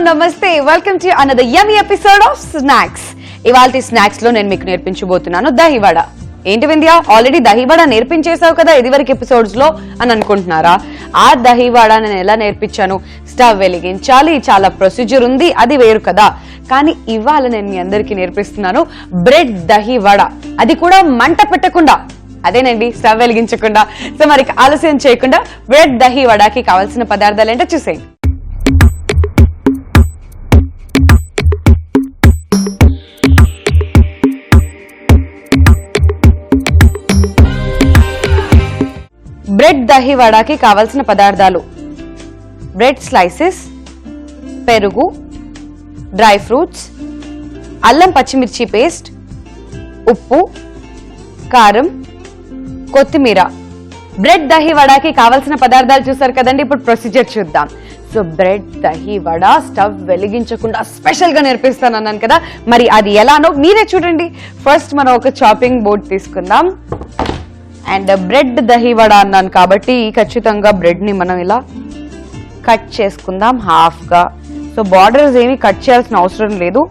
నమస్తే welcome to another yummy episode of snacks. ఇవాల్టి snacks లో నేను మీకు నేర్పించబోతున్నాను దహివడ. ఏంటి వింధ్య, ఆల్రెడీ దహివడ నేర్పించేసావు కదా ఇదివరకు ఎపిసోడ్స్ లో అని అనుకుంటున్నారా? ఆ దహివడ నేను ఎలా నేర్పించాను, స్టవ్ వెలిగించాలి, చాలా ప్రొసీజర్ ఉంది, అది వేరు కదా. కానీ ఇవాళ నేను మీ అందరికి నేర్పిస్తున్నాను బ్రెడ్ దహివడ, అది కూడా మంట పెట్టకుండా, అదేనండి స్టవ్ వెలిగించకుండా. సో మరి ఆలస్యం చేయకుండా బ్రెడ్ దహివడకి కావాల్సిన పదార్థాలు ఏంటో చూసేయండి. బ్రెడ్ దహివడకి కావాల్సిన పదార్థాలు: బ్రెడ్ స్లైసెస్, పెరుగు, డ్రై ఫ్రూట్స్, అల్లం పచ్చిమిర్చి పేస్ట్, ఉప్పు, కారం, కొత్తిమీర. బ్రెడ్ దహివడకి కావాల్సిన పదార్థాలు చూసారు కదండి. ఇప్పుడు ప్రొసీజర్ చూద్దాం. సో బ్రెడ్ దహివడ స్టవ్ వెలిగించకుండా స్పెషల్ గా నేర్పిస్తాను అన్నాను కదా, మరి అది ఎలానో మీరే చూడండి. ఫస్ట్ మనం ఒక చాపింగ్ బోర్డ్ తీసుకుందాం. అండ్ బ్రెడ్ దహివడ అన్నాను కాబట్టి ఖచ్చితంగా బ్రెడ్ ని మనం ఇలా కట్ చేసుకుందాం హాఫ్ గా. సో బార్డర్స్ ఏమి కట్ చేయాల్సిన అవసరం లేదు,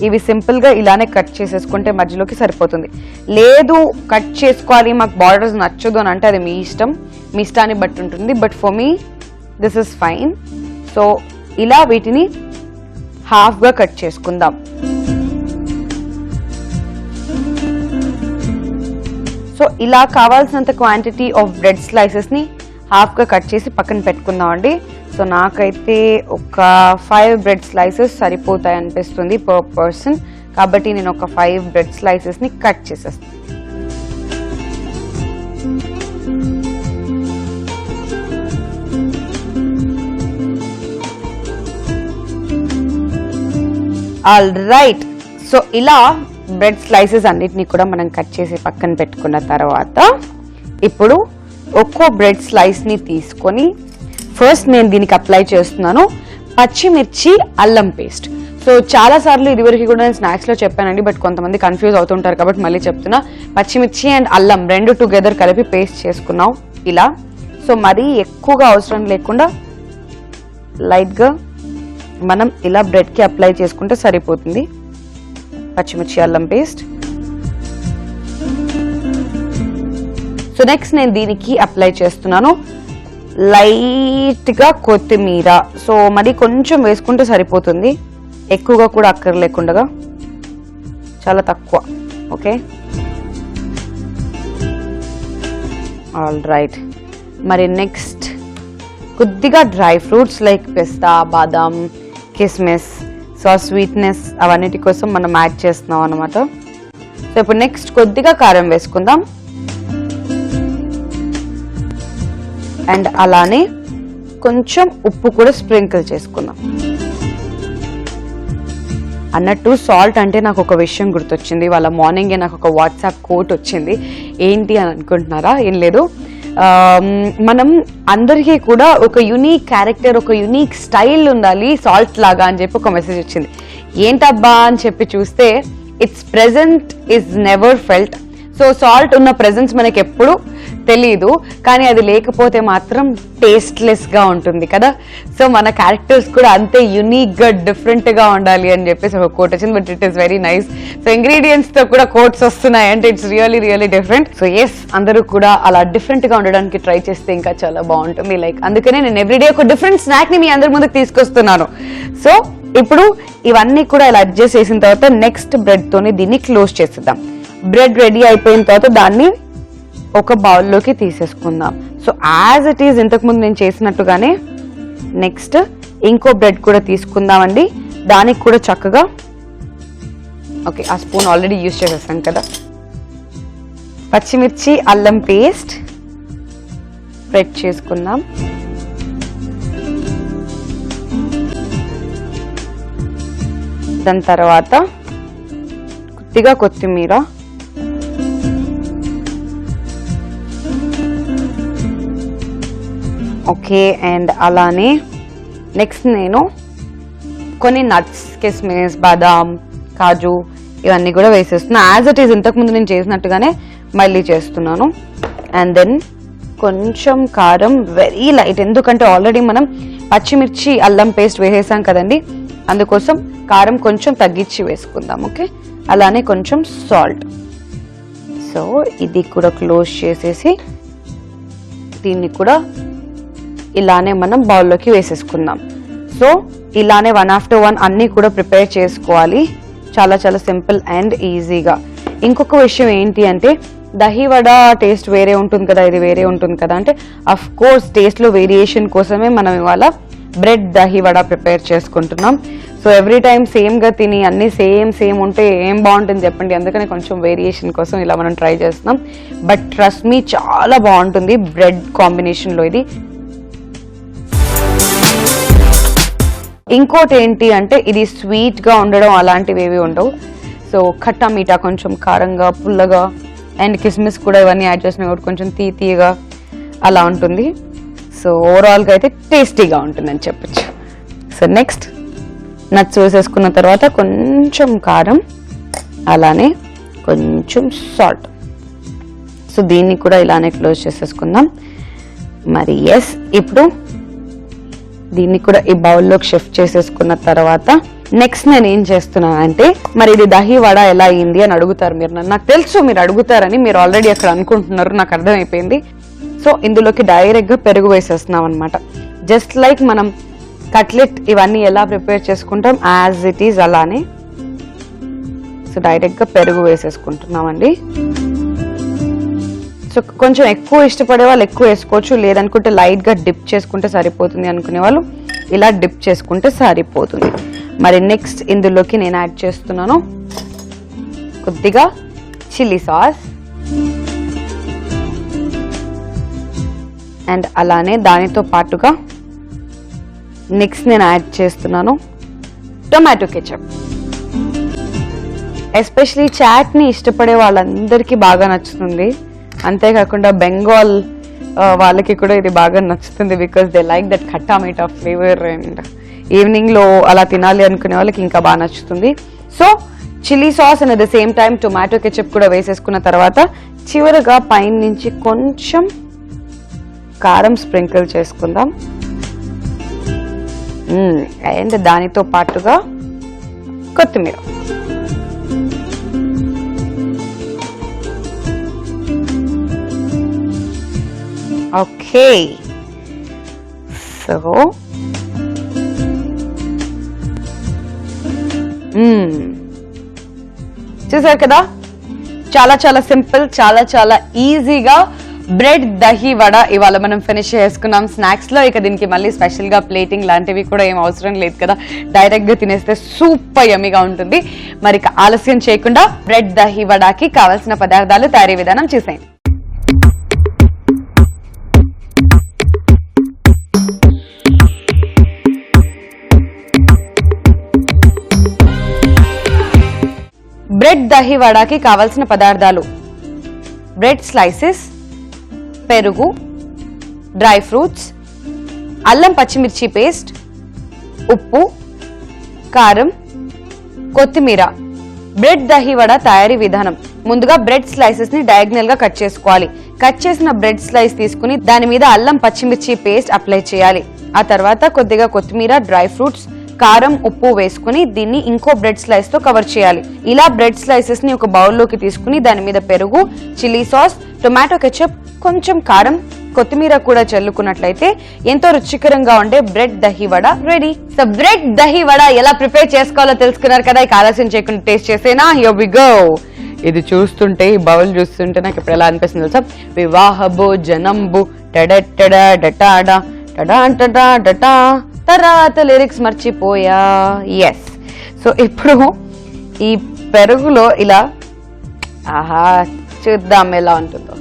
ఇవి సింపుల్ గా ఇలానే కట్ చేసేసుకుంటే మధ్యలోకి సరిపోతుంది. లేదు కట్ చేసుకోవాలి, మాకు బార్డర్స్ నచ్చదు అని అంటే అది మీ ఇష్టం, మీ ఇష్టాన్ని బట్టి ఉంటుంది. But for me this is fine. So ఇలా వీటిని హాఫ్ గా కట్ చేసుకుందాం. సో ఇలా కావాల్సినంత క్వాంటిటీ ఆఫ్ బ్రెడ్ స్లైసెస్ ని హాఫ్ గా కట్ చేసి పక్కన పెట్టుకుందాం అండి. సో నాకైతే ఒక 5 బ్రెడ్ స్లైసెస్ సరిపోతాయి అనిపిస్తుంది పర్ పర్సన్, కాబట్టి నేను ఒక 5 బ్రెడ్ స్లైసెస్ ని కట్ చేసేస్తాను. All right. సో ఇలా బ్రెడ్ స్లైసెస్ అన్నిటినీ కూడా మనం కట్ చేసి పక్కన పెట్టుకున్న తర్వాత ఇప్పుడు ఒక్కో బ్రెడ్ స్లైస్ ని తీసుకొని ఫస్ట్ నేను దీనికి అప్లై చేస్తున్నాను పచ్చిమిర్చి అల్లం పేస్ట్. సో చాలా సార్లు ఇదివరకు కూడా నేను స్నాక్స్ లో చెప్పానండి, బట్ కొంతమంది కన్ఫ్యూజ్ అవుతుంటారు కాబట్టి మళ్ళీ చెప్తున్నా. పచ్చిమిర్చి అండ్ అల్లం రెండు టుగెదర్ కలిపి పేస్ట్ చేసుకున్నాం ఇలా. సో మరీ ఎక్కువగా అవసరం లేకుండా లైట్ గా మనం ఇలా బ్రెడ్ కి అప్లై చేసుకుంటే సరిపోతుంది పచ్చిమిర్చి అల్లం పేస్ట్. సో నెక్స్ట్ నేను దీనికి అప్లై చేస్తున్నాను లైట్ గా కొత్తిమీర. సో మరి కొంచెం వేసుకుంటే సరిపోతుంది, ఎక్కువగా కూడా అక్కర్లేకుండా, చాలా తక్కువ. Okay, all right. మరి నెక్స్ట్ కొద్దిగా డ్రై ఫ్రూట్స్ లైక్ పిస్తా, బాదాం, కిస్మిస్. సో స్వీట్నెస్ అవన్నిటి కోసం మనం యాడ్ చేస్తున్నాం అనమాట. సో ఇప్పుడు నెక్స్ట్ కొద్దిగా కారం వేసుకుందాం. అండ్ అలానే కొంచెం ఉప్పు కూడా స్ప్రింకిల్ చేసుకుందాం. అన్నట్టు సాల్ట్ అంటే నాకు ఒక విషయం గుర్తొచ్చింది. వాళ్ళ మార్నింగే నాకు ఒక వాట్సాప్ కోట్ వచ్చింది. ఏంటి అని అనుకుంటున్నారా? ఏం లేదు, మనం అందరికీ కూడా ఒక యునీక్ క్యారెక్టర్, ఒక యునీక్ స్టైల్ ఉండాలి సాల్ట్ లాగా అని చెప్పి ఒక మెసేజ్ వచ్చింది. ఏంటబ్బా అని చెప్పి చూస్తే it's present is never felt. So salt ఉన్న ప్రెజెన్స్ మనకి ఎప్పుడు తెలీదు, కానీ అది లేకపోతే మాత్రం టేస్ట్లెస్ గా ఉంటుంది కదా. సో మన క్యారెక్టర్స్ కూడా అంతే యునీక్ గా డిఫరెంట్ గా ఉండాలి అని చెప్పేసి ఒక కోట్ వచ్చింది. But it is very nice. So ingredients తో కూడా కోట్స్ వస్తున్నాయి అంటే it's really really different. So yes, అందరూ కూడా అలా డిఫరెంట్ గా ఉండడానికి ట్రై చేస్తే ఇంకా చాలా బాగుంటుంది. లైక్ అందుకనే నేను ఎవ్రీడే ఒక డిఫరెంట్ స్నాక్ ని మీ అందరి ముందుకు తీసుకొస్తున్నాను. సో ఇప్పుడు ఇవన్నీ కూడా ఇలా అడ్జస్ట్ చేసిన తర్వాత నెక్స్ట్ బ్రెడ్ తోని దీన్ని క్లోజ్ చేసేద్దాం. బ్రెడ్ రెడీ అయిపోయిన తర్వాత దాన్ని ఒక బౌల్లోకి తీసేసుకుందాం. సో యాజ్ ఇట్ ఈజ్ ఇంతకు ముందు నేను చేసినట్టుగానే నెక్స్ట్ ఇంకో బ్రెడ్ కూడా తీసుకుందామండి. దానికి కూడా చక్కగా ఓకే, ఆ స్పూన్ ఆల్రెడీ యూజ్ చేసేసాం కదా. పచ్చిమిర్చి అల్లం పేస్ట్ స్ప్రెడ్ చేసుకుందాం. దాని తర్వాత కొద్దిగా కొత్తిమీర, ఓకే. అండ్ అలానే నెక్స్ట్ నేను కొన్ని నట్స్, కిస్మిస్, బాదాం, కాజు ఇవన్నీ కూడా వేసేస్తున్నా. యాజ్ ఇట్ ఈజ్ ఇంతకు ముందు నేను చేసినట్టుగానే మళ్ళీ చేస్తున్నాను. అండ్ దెన్ కొంచెం కారం, వెరీ లైట్, ఎందుకంటే ఆల్రెడీ మనం పచ్చిమిర్చి అల్లం పేస్ట్ వేసేసాం కదండి. అందుకోసం కారం కొంచెం తగ్గించి వేసుకుందాం. ఓకే, అలానే కొంచెం సాల్ట్. సో ఇది కూడా క్లోజ్ చేసేసి దీన్ని కూడా ఇలానే మనం బౌల్లోకి వేసేసుకుందాం. సో ఇలానే 1 after 1 అన్నీ కూడా ప్రిపేర్ చేసుకోవాలి, చాలా చాలా సింపుల్ అండ్ ఈజీగా. ఇంకొక విషయం ఏంటి అంటే దహి వడ టేస్ట్ వేరే ఉంటుంది కదా, ఇది వేరే ఉంటుంది కదా అంటే అఫ్ కోర్స్ టేస్ట్లో వేరియేషన్ కోసమే మనం ఇవాళ బ్రెడ్ దహి వడ ప్రిపేర్ చేసుకుంటున్నాం. సో ఎవ్రీ టైం సేమ్గా తిని అన్నీ సేమ్ ఉంటే ఏం బాగుంటుంది చెప్పండి, అందుకని కొంచెం వేరియేషన్ కోసం ఇలా మనం ట్రై చేస్తున్నాం. బట్ ట్రస్ట్ మీ చాలా బాగుంటుంది బ్రెడ్ కాంబినేషన్లో ఇది. ఇంకోటి ఏంటి అంటే ఇది స్వీట్గా ఉండడం అలాంటివి ఏవి ఉండవు. సో ఖట్టా మీఠా కొంచెం కారంగా పుల్లగా అండ్ కిస్మిస్ కూడా ఇవన్నీ యాడ్ చేసినా కూడా కొంచెం తీయగా అలా ఉంటుంది. సో ఓవరాల్గా అయితే టేస్టీగా ఉంటుందని చెప్పచ్చు. సో నెక్స్ట్ నట్స్ వేసేసుకున్న తర్వాత కొంచెం కారం అలానే కొంచెం సాల్ట్. సో దీన్ని కూడా ఇలానే క్లోజ్ చేసేసుకుందాం. మరి ఎస్, ఇప్పుడు దీన్ని కూడా ఈ బౌల్లోకి షిఫ్ట్ చేసేసుకున్న తర్వాత నెక్స్ట్ నేను ఏం చేస్తున్నానంటే మరి ఇది దహి వడ ఎలా అయింది అని అడుగుతారు మీరు నన్ను. నాకు తెలుసు మీరు అడుగుతారని, మీరు ఆల్రెడీ అక్కడ అనుకుంటున్నారు, నాకు అర్థమైపోయింది. సో ఇందులోకి డైరెక్ట్గా పెరుగు వేసేస్తున్నాం అనమాట. జస్ట్ లైక్ మనం కట్లెట్ ఇవన్నీ ఎలా ప్రిపేర్ చేసుకుంటాం యాజ్ ఇట్ ఈజ్ అలానే. సో డైరెక్ట్గా పెరుగు వేసేసుకుంటున్నామండి. సో కొంచెం ఎక్కువ ఇష్టపడే వాళ్ళు ఎక్కువ వేసుకోవచ్చు, లేదనుకుంటే లైట్గా డిప్ చేసుకుంటే సరిపోతుంది అనుకునే వాళ్ళు ఇలా డిప్ చేసుకుంటే సరిపోతుంది. మరి నెక్స్ట్ ఇందులోకి నేను యాడ్ చేస్తున్నాను కొద్దిగా చిల్లీ సాస్ అండ్ అలానే దానితో పాటుగా నెక్స్ట్ నేను యాడ్ చేస్తున్నాను టొమాటో కెచప్. ఎస్పెషలీ చాట్ని ఇష్టపడే వాళ్ళందరికీ బాగా నచ్చుతుంది, అంతేకాకుండా బెంగాల్ వాళ్ళకి కూడా ఇది బాగా నచ్చుతుంది బికాస్ దే లైక్ దట్ ఖట్టా మీఠా ఫ్లేవర్ అండ్ ఈవినింగ్లో అలా తినాలి అనుకునే వాళ్ళకి ఇంకా బాగా నచ్చుతుంది. So chilli sauce and at the same time tomato ketchup కూడా వేసేసుకున్న తర్వాత చివరిగా పైన నుంచి కొంచెం కారం స్ప్రింకిల్ చేసుకుందాం. అండ్ దానితో పాటుగా కొత్తిమీర. ఓకే, సో చూసారు కదా, చాలా చాలా సింపుల్, చాలా చాలా ఈజీగా బ్రెడ్ దహి వడ ఇవాళ మనం ఫినిష్ చేసుకున్నాం స్నాక్స్ లో. ఇక దీనికి మళ్ళీ స్పెషల్ గా ప్లేటింగ్ లాంటివి కూడా ఏం అవసరం లేదు కదా, డైరెక్ట్ గా తినేస్తే సూపర్ యమ్మీగా ఉంటుంది. మరి ఆలస్యం చేయకుండా బ్రెడ్ దహి వడకి కావాల్సిన పదార్థాలు తయారీ విధానం చూసేయండి. బ్రెడ్ దహి వడకి కావాల్సిన పదార్థాలు: బ్రెడ్ స్లైసెస్, పెరుగు, డ్రై ఫ్రూట్స్, అల్లం పచ్చిమిర్చి పేస్ట్, ఉప్పు, కారం, కొత్తిమీర. బ్రెడ్ దహి వడ తయారీ విధానం: ముందుగా బ్రెడ్ స్లైసెస్ ని డయాగ్నల్ గా కట్ చేసుకోవాలి. కట్ చేసిన బ్రెడ్ స్లైస్ తీసుకుని దాని మీద అల్లం పచ్చిమిర్చి పేస్ట్ అప్లై చేయాలి. ఆ తర్వాత కొద్దిగా కొత్తిమీర, డ్రై ఫ్రూట్స్, కారం, ఉప్పు వేసుకుని దీన్ని ఇంకో బ్రెడ్ స్లైస్ తో కవర్ చేయాలి. ఇలా బ్రెడ్ స్లైసెస్ ని ఒక బౌల్లోకి తీసుకుని దాని మీద పెరుగు, చిల్లీ సాస్, టొమాటో కెచప్, కొంచెం కారం, కొత్తిమీర కూడా చల్లుకున్నట్లయితే ఎంతో రుచికరంగా ఉండే bread dahi vada ready. So bread dahi vada ఎలా ప్రిపేర్ చేసుకోవాలో తెలుసుకున్నారు కదా, ఇక ఆలస్యం చేయకుండా టేస్ట్ చేసేనా. Here we go. ఇది చూస్తుంటే, ఈ బౌల్ చూస్తుంటే నాకు ఇప్పుడు ఎలా అనిపిస్తుంది తెలుసా, వివాహ భోజనంబు టడటడా డటాడా టడా డటా, తర్వాత లిరిక్స్ మర్చిపోయా. ఎస్. సో ఇప్పుడు ఈ పెరుగులో ఇలా ఆహా చూద్దాం ఎలా ఉంటుందో.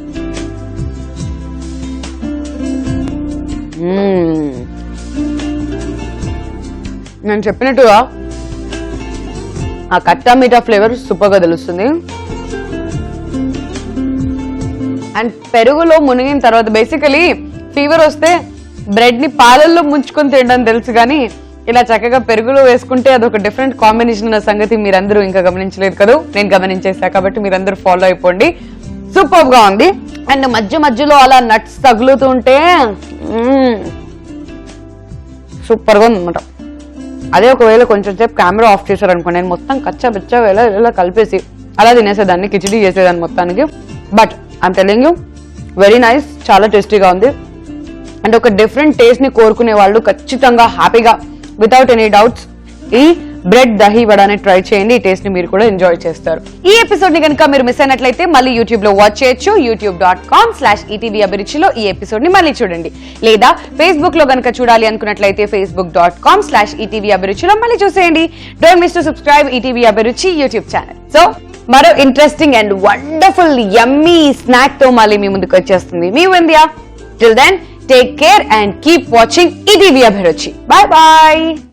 నేను చెప్పినట్టుగా ఆ కట్టా మీఠా ఫ్లేవర్ సూపర్ గా తెలుస్తుంది. అండ్ పెరుగులో మునిగిన తర్వాత బేసికలీ ఫీవర్ వస్తే బ్రెడ్ ని పాలల్లో ముంచుకొని తినడం తెలుసు, కానీ ఇలా చక్కగా పెరుగులో వేసుకుంటే అదొక డిఫరెంట్ కాంబినేషన్ అన్న సంగతి మీరందరూ ఇంకా గమనించలేదు కదా, నేను గమనించేసా. కాబట్టి మీరందరూ ఫాలో అయిపోండి. సూపర్ గా ఉంది. అండ్ మధ్య మధ్యలో అలా నట్స్ తగులుతుంటే సూపర్ గా ఉందన్నమాట. అదే ఒకవేళ కొంచెం సేపు కెమెరా ఆఫ్ చేశారనుకోండి, నేను మొత్తం కచ్చా బిచ్చా ఇలా కలిపేసి అలా తినేసేదాన్ని, కిచిడి చేసేదాన్ని మొత్తానికి. But I'm telling you, very nice, చాలా టేస్టీగా ఉంది. అండ్ ఒక డిఫరెంట్ టేస్ట్ ని కోరుకునే వాళ్ళు ఖచ్చితంగా హ్యాపీగా వితౌట్ ఎనీ డౌట్స్ ఈ బ్రెడ్ దహీ వడాని ట్రై చేయండి. ఈ టేస్ట్ ని మీరు కూడా ఎంజాయ్ చేస్తారు. ఈ ఎపిసోడ్ ని కనుక మీరు మిస్ అయినట్లయితే మళ్ళీ యూట్యూబ్ లో వాచ్ చేయొచ్చు. youtube.com/ETV అభిరుచిలో ఈ ఎపిసోడ్ ని మళ్ళీ చూడండి. లేదా ఫేస్బుక్ లో కనుక చూడాలి అనుకున్నట్లయితే facebook.com/ETV అభిరుచిలో మళ్ళీ చూసేయండి. Don't miss to subscribe ETV అభిరుచి యూట్యూబ్ ఛానల్. సో మరో interesting and wonderful yummy snack తో మళ్ళీ మీ ముందుకు వచ్చేస్తుంది మీ Vindhya. Till then, take care and keep watching ETV Abhiruchi. Bye bye.